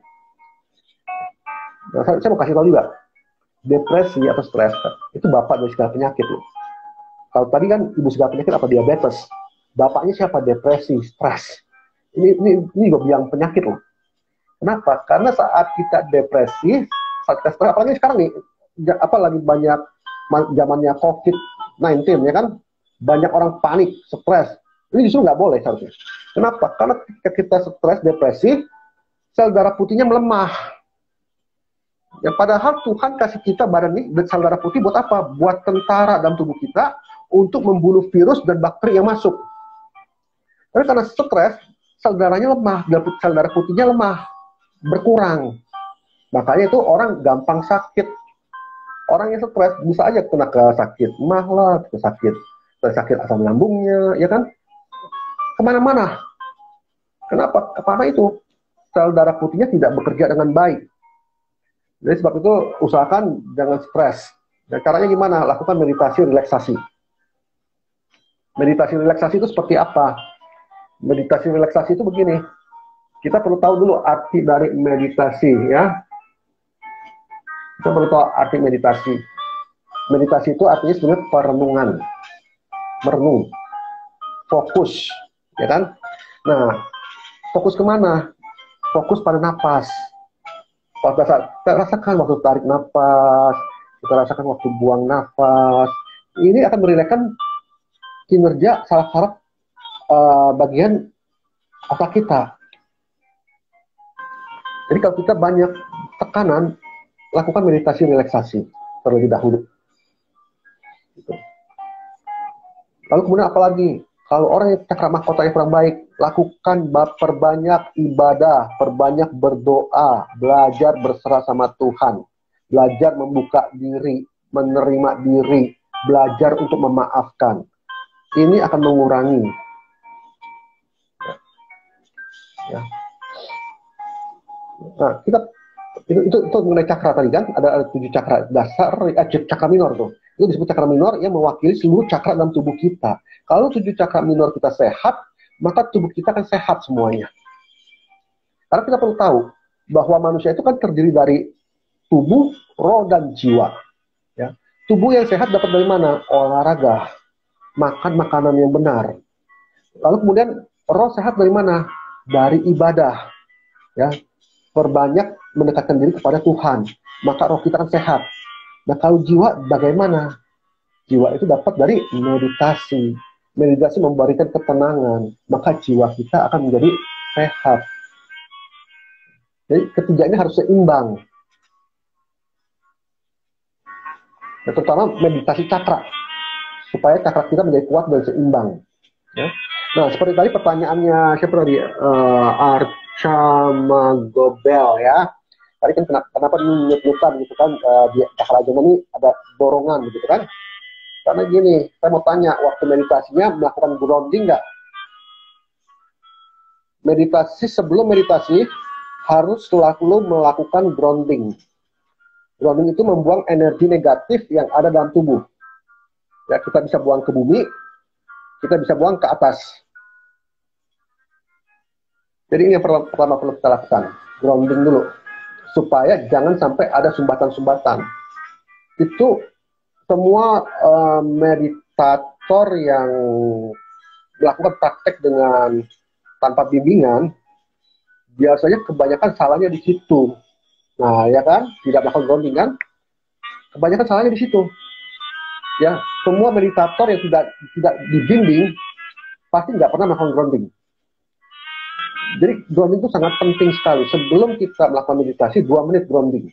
Nah, saya mau kasih tahu juga, depresi atau stres itu bapak dari segala penyakit loh. Kalau tadi kan ibu segala penyakit apa diabetes, bapaknya siapa? Depresi, stres. Ini juga biang penyakit loh. Kenapa? Karena saat kita depresi, saat kita stres, apalagi sekarang nih, lagi banyak zamannya COVID-19 ya kan, banyak orang panik, stres. Ini justru nggak boleh seharusnya. Kenapa? Karena ketika kita stres, depresi, sel darah putihnya melemah. Ya, padahal Tuhan kasih kita badan ini, sel darah putih buat apa? Buat tentara dalam tubuh kita untuk membunuh virus dan bakteri yang masuk. Tapi karena stres, sel darahnya lemah, sel darah putihnya lemah, berkurang. Makanya itu orang gampang sakit. Orang yang stres bisa aja kena ke sakit mah lah, ke sakit asam lambungnya, ya kan? Kemana-mana. Kenapa? Karena itu sel darah putihnya tidak bekerja dengan baik. Jadi sebab itu usahakan jangan stres. Dan caranya gimana? Lakukan meditasi relaksasi. Meditasi relaksasi itu seperti apa? Meditasi relaksasi itu begini. Kita perlu tahu dulu arti dari meditasi ya. Kita perlu tahu arti meditasi. Meditasi itu artinya sebenarnya perenungan. Merenung. Fokus. Ya kan? Nah, fokus kemana? Fokus pada napas. Pada saat kita rasakan waktu tarik napas, kita rasakan waktu buang napas. Ini akan merilekskan kinerja saraf-saraf bagian otak kita. Jadi kalau kita banyak tekanan, lakukan meditasi relaksasi terlebih dahulu. Gitu. Lalu kemudian apa lagi? Kalau orang yang cakra mahkota yang kurang baik, lakukan perbanyak ibadah, perbanyak berdoa, belajar berserah sama Tuhan, belajar membuka diri, menerima diri, belajar untuk memaafkan. Ini akan mengurangi. Ya. Nah, itu mengenai cakra tadi kan, ada 7 cakra dasar, cakra minor tuh. Itu disebut cakra minor yang mewakili seluruh cakra dalam tubuh kita. Kalau 7 cakra minor kita sehat, maka tubuh kita akan sehat semuanya. Karena kita perlu tahu bahwa manusia itu kan terdiri dari tubuh, roh, dan jiwa. Ya. Tubuh yang sehat dapat dari mana? Olahraga, makan makanan yang benar. Lalu kemudian roh sehat dari mana? Dari ibadah. Ya. Perbanyak mendekatkan diri kepada Tuhan, maka roh kita akan sehat. Nah, kalau jiwa bagaimana? Jiwa itu dapat dari meditasi. Meditasi memberikan ketenangan, maka jiwa kita akan menjadi sehat. Jadi ketiga ini harus seimbang. Ya, terutama meditasi cakra, supaya cakra kita menjadi kuat dan seimbang. Ya. Nah, seperti tadi pertanyaannya siapa tadi? Arca Magobel ya. Tadi kan kenapa nyut-nyutan gitu kan, di cakra ajna ini ada dorongan gitu kan. Karena gini, saya mau tanya, waktu meditasinya melakukan grounding nggak? Meditasi, sebelum meditasi, harus selalu melakukan grounding. Grounding itu membuang energi negatif yang ada dalam tubuh. Ya, kita bisa buang ke bumi, kita bisa buang ke atas. Jadi ini yang pertama perlu kita lakukan, grounding dulu. Supaya jangan sampai ada sumbatan-sumbatan. Itu semua meditator yang melakukan praktek dengan tanpa bimbingan, biasanya kebanyakan salahnya di situ. Nah, ya kan, tidak melakukan grounding kan, kebanyakan salahnya di situ. Ya, semua meditator yang tidak dibimbing pasti nggak pernah melakukan grounding. Jadi grounding itu sangat penting sekali. Sebelum kita melakukan meditasi, 2 menit grounding.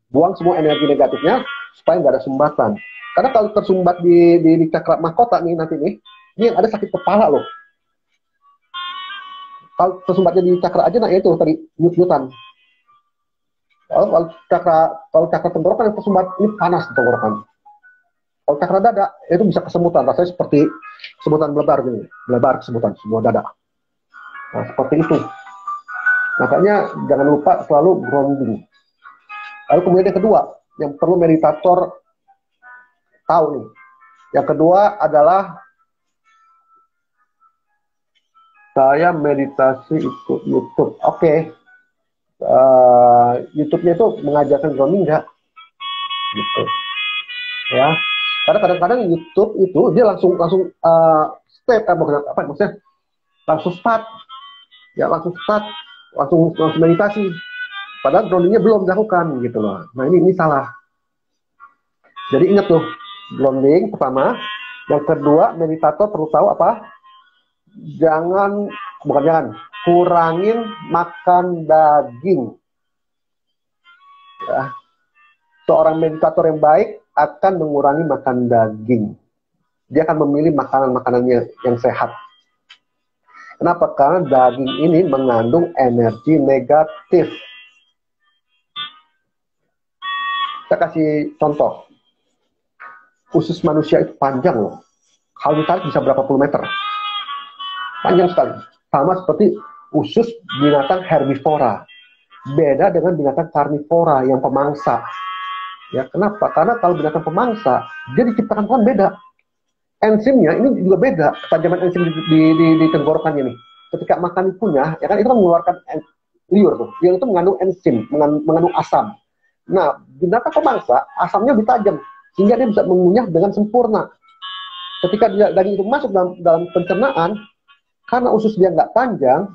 Buang semua energi negatifnya supaya nggak ada sumbatan. Karena kalau tersumbat di cakra mahkota nih nanti nih, ini yang ada sakit kepala loh. Kalau tersumbatnya di cakra aja, nah itu tadi nyut-nyutan. Kalau cakra tenggorokan yang tersumbat, ini panas tenggorokan. Kalau cakra dada, itu bisa kesemutan. Rasanya seperti kesemutan melebar gini. Melebar kesemutan, semua dada. Nah, seperti itu. Makanya jangan lupa selalu grounding. Lalu kemudian yang kedua, yang perlu meditator tahu nih. Yang kedua adalah saya meditasi ikut YouTube. Oke. YouTube-nya itu mengajarkan grounding nggak? Gitu. Ya. Karena kadang-kadang YouTube itu dia langsung step apa maksudnya? Langsung start. Ya, langsung meditasi. Padahal groundingnya belum dilakukan gitu loh. Nah, ini salah. Jadi ingat tuh, grounding pertama. Yang kedua, meditator perlu tahu apa? Kurangin makan daging. Ya. Seorang meditator yang baik akan mengurangi makan daging. Dia akan memilih makanan-makanannya yang sehat. Kenapa? Karena daging ini mengandung energi negatif. Saya kasih contoh. Usus manusia itu panjang loh. Kalau ditarik bisa berapa puluh meter. Panjang sekali. Sama seperti usus binatang herbivora. Beda dengan binatang karnivora yang pemangsa. Ya, kenapa? Karena kalau binatang pemangsa, dia diciptakan Tuhan beda. Enzimnya ini juga beda, ketajaman enzim di tenggorokannya nih. Ketika makan punya, ya kan itu kan mengeluarkan liur tuh. Liur itu mengandung enzim, mengandung asam. Nah, binatang pemangsa asamnya lebih tajam sehingga dia bisa mengunyah dengan sempurna. Ketika daging itu masuk dalam pencernaan, karena usus dia nggak panjang,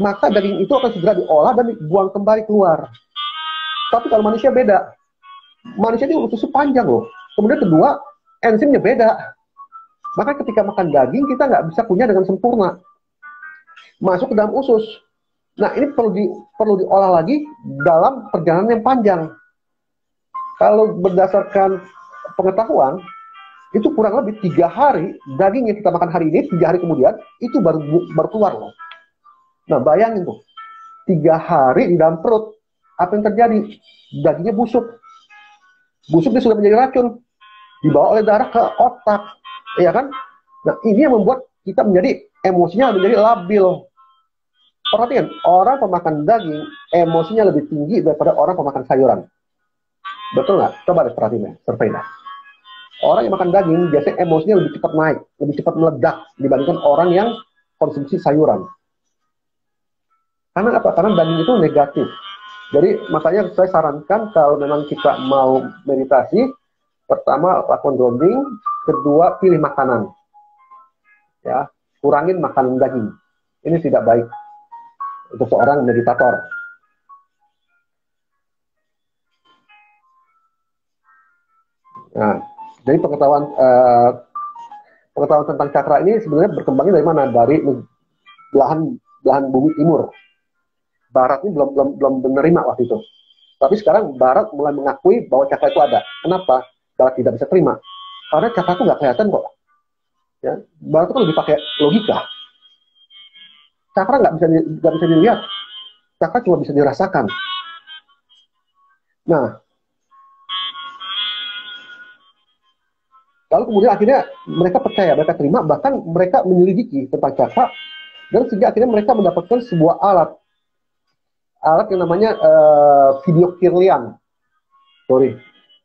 maka daging itu akan segera diolah dan dibuang kembali keluar. Tapi kalau manusia beda, manusia ini ususnya panjang loh. Kemudian kedua, enzimnya beda. Maka ketika makan daging, kita nggak bisa punya dengan sempurna. Masuk ke dalam usus. Nah, ini perlu diolah lagi dalam perjalanan yang panjang. Kalau berdasarkan pengetahuan, itu kurang lebih 3 hari, daging yang kita makan hari ini, 3 hari kemudian, itu baru keluar loh. Nah, bayangin tuh. 3 hari di dalam perut, apa yang terjadi? Dagingnya busuk. Busuk dia sudah menjadi racun. Dibawa oleh darah ke otak. Ya kan? Nah, ini yang membuat kita emosinya menjadi labil. Perhatikan, orang pemakan daging, emosinya lebih tinggi daripada orang pemakan sayuran. Betul nggak? Coba deh perhatiin, survei dah. Orang yang makan daging, biasanya emosinya lebih cepat naik, lebih cepat meledak dibandingkan orang yang konsumsi sayuran. Karena apa? Karena daging itu negatif. Jadi, makanya saya sarankan kalau memang kita mau meditasi, pertama, lakukan grounding. Kedua, pilih makanan. Ya, kurangin makanan daging. Ini tidak baik untuk seorang meditator. Nah, jadi pengetahuan tentang cakra ini sebenarnya berkembangnya dari mana? Dari belahan bumi timur. Barat ini belum menerima waktu itu. Tapi sekarang Barat mulai mengakui bahwa cakra itu ada. Kenapa? Barat tidak bisa terima. Karena cakra itu nggak kelihatan kok. Ya, Barat itu kan lebih pakai logika. Cakra nggak bisa dilihat. Cakra cuma bisa dirasakan. Nah, lalu kemudian akhirnya mereka percaya, mereka terima, bahkan mereka menyelidiki tentang cakra, dan sehingga akhirnya mereka mendapatkan sebuah alat yang namanya video kirlian. Sorry,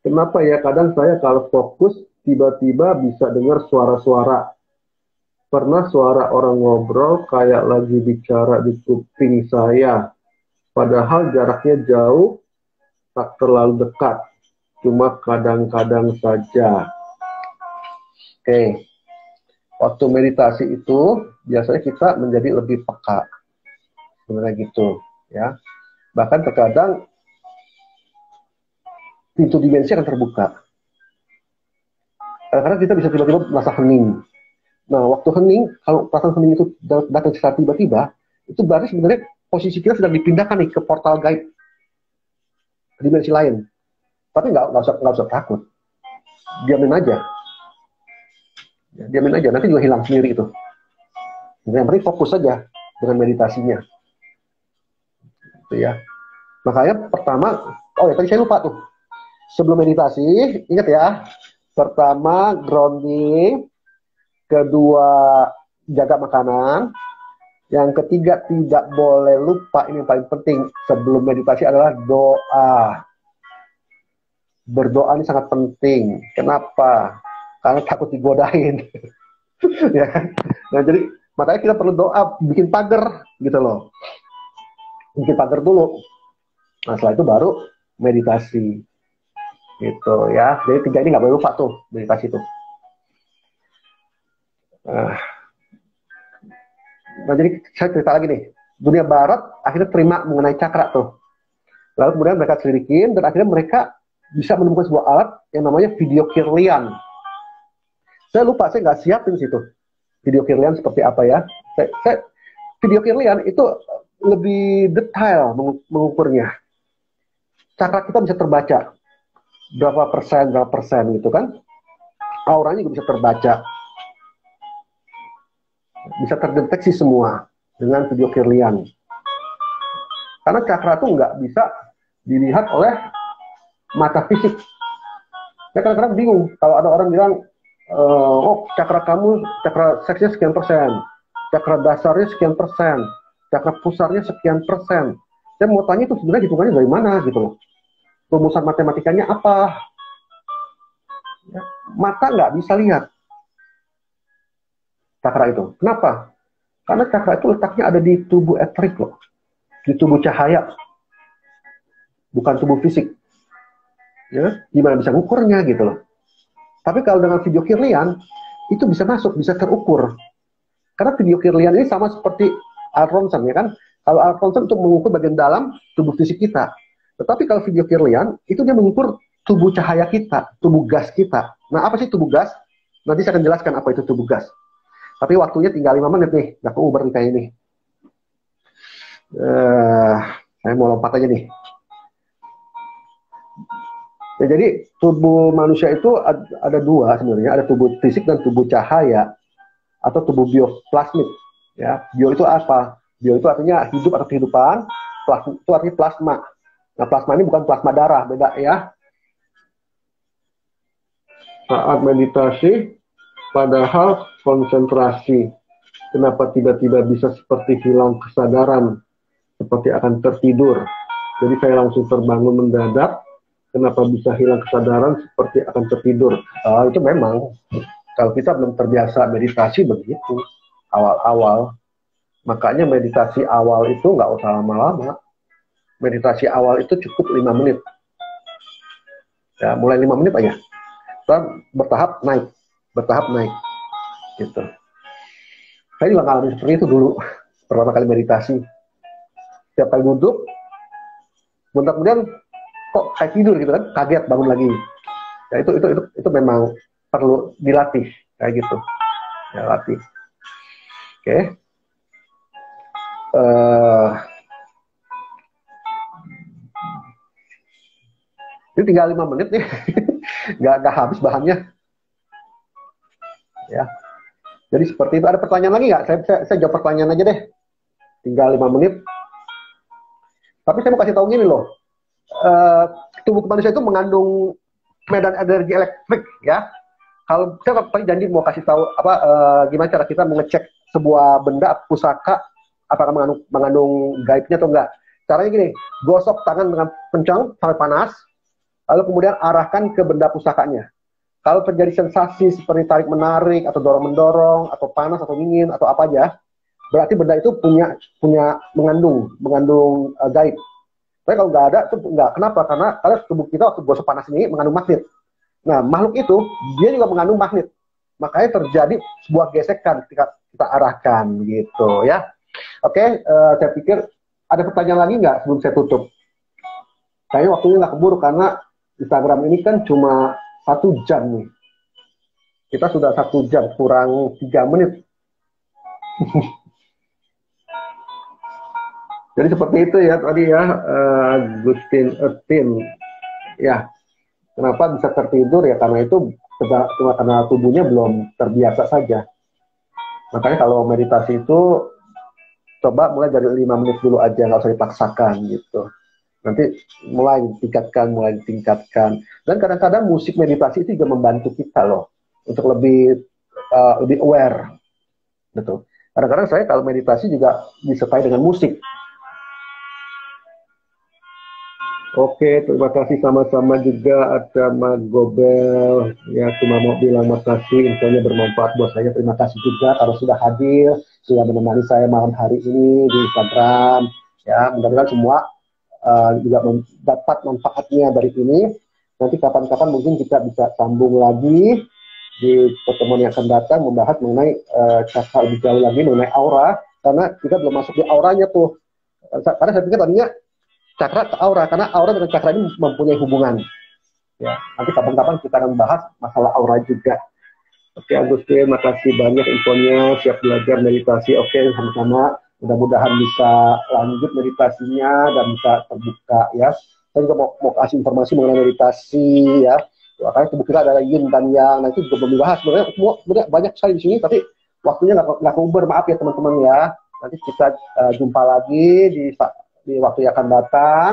kenapa ya kadang saya kalau fokus tiba-tiba bisa dengar suara-suara. Pernah suara orang ngobrol kayak lagi bicara di kuping saya. Padahal jaraknya jauh, tak terlalu dekat. cuma kadang-kadang saja. Oke. Waktu meditasi itu biasanya kita menjadi lebih peka. Sebenarnya gitu, ya. Bahkan terkadang pintu dimensi akan terbuka. Karena kita bisa tiba-tiba merasa hening. Nah, waktu hening, kalau perasaan hening itu datang secara tiba-tiba, itu berarti sebenarnya posisi kita sedang dipindahkan nih ke portal gaib dimensi lain. Tapi nggak usah takut, diamin aja, ya, diamin aja. Nanti juga hilang sendiri itu. Yang penting fokus saja dengan meditasinya, itu ya. Makanya pertama, oh ya tadi saya lupa tuh. Sebelum meditasi, ingat ya. Pertama grounding, kedua jaga makanan, yang ketiga tidak boleh lupa, ini yang paling penting sebelum meditasi adalah doa. Berdoa ini sangat penting. Kenapa? Karena takut digodain. Ya kan? Nah, jadi makanya kita perlu doa, bikin pagar gitu loh. Bikin pagar dulu. Nah, setelah itu baru meditasi. Gitu ya. Jadi 3 ini nggak boleh lupa tuh, meditasi tuh. Nah, jadi saya cerita lagi nih. Dunia barat akhirnya terima mengenai cakra tuh. Lalu kemudian mereka selidikin dan akhirnya mereka bisa menemukan sebuah alat yang namanya video Kirlian. Saya lupa, saya nggak siapin situ. Video Kirlian seperti apa ya. Video Kirlian itu lebih detail mengukurnya. Cakra kita bisa terbaca. Berapa persen gitu kan. Auranya juga bisa terbaca. Bisa terdeteksi semua dengan video Kirlian. Karena cakra itu nggak bisa dilihat oleh mata fisik. Saya kadang-kadang bingung kalau ada orang bilang, oh cakra kamu, cakra seksnya sekian persen, cakra dasarnya sekian persen, cakra pusarnya sekian persen. Saya mau tanya itu sebenarnya hitungannya dari mana gitu loh. Rumusan matematikanya apa? Ya, mata nggak bisa lihat cakra itu. Kenapa? Karena cakra itu letaknya ada di tubuh eterik loh. Di tubuh cahaya. Bukan tubuh fisik. Ya, gimana bisa ngukurnya gitu loh. Tapi kalau dengan video Kirlian, itu bisa masuk, bisa terukur. Karena video Kirlian ini sama seperti ultrasound ya kan. Kalau ultrasound itu mengukur bagian dalam tubuh fisik kita. Tetapi kalau video Kirlian, itu dia mengukur tubuh cahaya kita, tubuh gas kita. Nah, apa sih tubuh gas? Nanti saya akan jelaskan apa itu tubuh gas. Tapi waktunya tinggal 5 menit nih, nggak ke Uber nih kayak ini. Saya mau lompat aja nih. Ya, jadi tubuh manusia itu ada 2 sebenarnya, ada tubuh fisik dan tubuh cahaya atau tubuh bioplasmik. Ya, bio itu apa? Bio itu artinya hidup atau kehidupan, plasma itu artinya plasma. Nah, plasma ini bukan plasma darah, beda ya. Saat meditasi, padahal konsentrasi. Kenapa tiba-tiba bisa seperti hilang kesadaran, seperti akan tertidur. Jadi saya langsung terbangun mendadak. Kenapa bisa hilang kesadaran seperti akan tertidur? Itu memang kalau kita belum terbiasa meditasi begitu awal-awal. Makanya meditasi awal itu nggak usah lama-lama. Meditasi awal itu cukup 5 menit. Ya, mulai 5 menit aja. Kita bertahap naik, gitu. Saya juga ngalamin seperti itu dulu, pertama kali meditasi. Setiap kali duduk, bentar kemudian kok kayak tidur gitu kan, kaget bangun lagi. Ya itu memang perlu dilatih kayak gitu. Ya, latih. Oke. Ini tinggal 5 menit nih. nggak habis bahannya. Ya. Jadi seperti itu. Ada pertanyaan lagi nggak? Saya jawab pertanyaan aja deh. Tinggal 5 menit. Tapi saya mau kasih tahu gini loh. Tubuh manusia itu mengandung medan energi elektrik ya. Kalau saya paling janji mau kasih tahu gimana cara kita mengecek sebuah benda pusaka apakah mengandung gaibnya atau enggak. Caranya gini, gosok tangan dengan kencang sampai panas, lalu kemudian arahkan ke benda pusakanya. Kalau terjadi sensasi seperti tarik menarik atau dorong mendorong atau panas atau dingin atau apa aja, berarti benda itu punya mengandung gaib. Tapi kalau nggak ada, itu nggak. Kenapa? Karena tubuh kita waktu gosok panas ini mengandung magnet. Nah, makhluk itu dia juga mengandung magnet. Makanya terjadi sebuah gesekan ketika kita arahkan gitu ya. Oke, saya pikir ada pertanyaan lagi nggak sebelum saya tutup? Kayaknya waktunya nggak keburu karena Instagram ini kan cuma 1 jam nih. Kita sudah 1 jam kurang 3 menit. Jadi seperti itu ya tadi ya, Agustin Ertin. Ya, kenapa bisa tertidur ya karena itu cuma karena tubuhnya belum terbiasa saja. Makanya kalau meditasi itu coba mulai dari 5 menit dulu aja, nggak usah dipaksakan gitu. Nanti mulai ditingkatkan. Dan kadang-kadang musik meditasi itu juga membantu kita loh untuk lebih aware, gitu. Kadang-kadang saya kalau meditasi juga disertai dengan musik. Oke, terima kasih sama-sama juga ada Magobel. Ya, cuma mau bilang makasih, infonya bermanfaat buat saya. Terima kasih juga kalau sudah hadir, sudah menemani saya malam hari ini di Instagram. Ya, mudah-mudahan semua juga dapat manfaatnya dari ini. Nanti kapan-kapan mungkin kita bisa sambung lagi di pertemuan yang akan datang membahas mengenai cakra lebih jauh lagi mengenai aura, karena kita belum masuk di auranya tuh. Karena saya pikir tadinya cakra ke aura, karena aura dengan cakra ini mempunyai hubungan. Ya, nanti kapan-kapan kita akan bahas masalah aura juga. Oke, Agustin, makasih banyak infonya. Siap belajar meditasi. Oke, sama-sama. Mudah-mudahan bisa lanjut meditasinya dan bisa terbuka ya. Saya juga mau kasih informasi mengenai meditasi ya. Makanya tubuh kita ada yin dan yang. Nanti juga belum dibahas. Sebenarnya banyak sekali di sini, tapi waktunya nggak keuber. Maaf ya teman-teman ya. Nanti kita jumpa lagi di waktu yang akan datang.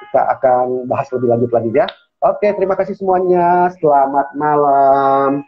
Kita akan bahas lebih lanjut lagi ya. Oke, terima kasih semuanya. Selamat malam.